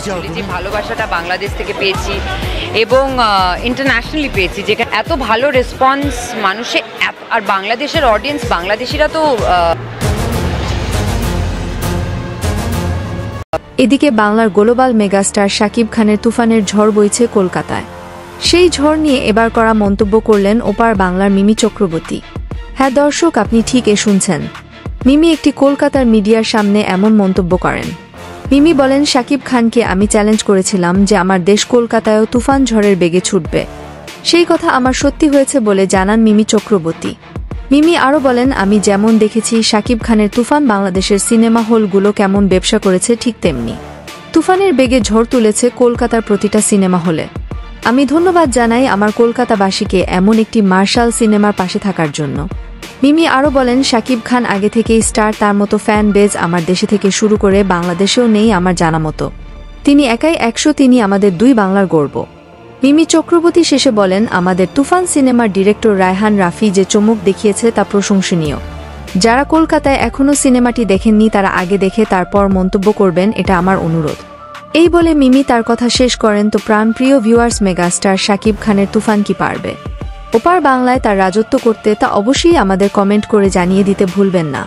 যে ভালোবাসাটা বাংলাদেশ থেকে পেয়েছি এবং ইন্টারন্যাশনালি পেয়েছি, যেখানে এত ভালো রেসপন্স মানুষে, আর বাংলাদেশের অডিয়েন্স, বাংলাদেশিরা তো। এদিকে বাংলার গ্লোবাল মেগাস্টার শাকিব খানের তুফানের ঝড় বইছে কলকাতায়। সেই ঝড় নিয়ে এবার করা মন্তব্য করলেন ওপার বাংলার মিমি চক্রবর্তী। হ্যাঁ দর্শক, আপনি ঠিকই শুনছেন, মিমি একটি কলকাতার মিডিয়ার সামনে এমন মন্তব্য করেন। মিমি বলেন, শাকিব খানকে আমি চ্যালেঞ্জ করেছিলাম যে আমার দেশ কলকাতায়ও তুফান ঝড়ের বেগে ছুটবে, সেই কথা আমার সত্যি হয়েছে বলে জানান মিমি চক্রবর্তী। মিমি আরও বলেন, আমি যেমন দেখেছি শাকিব খানের তুফান বাংলাদেশের সিনেমা হলগুলো কেমন ব্যবসা করেছে, ঠিক তেমনি তুফানের বেগে ঝড় তুলেছে কলকাতার প্রতিটা সিনেমা হলে। আমি ধন্যবাদ জানাই আমার কলকাতাবাসীকে এমন একটি মার্শাল সিনেমার পাশে থাকার জন্য। মিমি আরও বলেন, শাকিব খান আগে থেকেই স্টার, তার মতো ফ্যান বেজ আমার দেশে থেকে শুরু করে বাংলাদেশেও নেই আমার জানা মতো। তিনি একাই 100, তিনি আমাদের দুই বাংলার গর্ব। মিমি চক্রবর্তী শেষে বলেন, আমাদের তুফান সিনেমার ডিরেক্টর রায়হান রাফি যে চমক দেখিয়েছে তা প্রশংসনীয়। যারা কলকাতায় এখনও সিনেমাটি দেখেননি তারা আগে দেখে তারপর মন্তব্য করবেন, এটা আমার অনুরোধ। এই বলে মিমি তার কথা শেষ করেন। তো প্রাণপ্রিয় ভিউয়ার্স, মেগাস্টার শাকিব খানের তুফান কি পারবে ওপার বাংলায় তার রাজত্ব করতে, তা অবশ্যই আমাদের কমেন্ট করে জানিয়ে দিতে ভুলবেন না।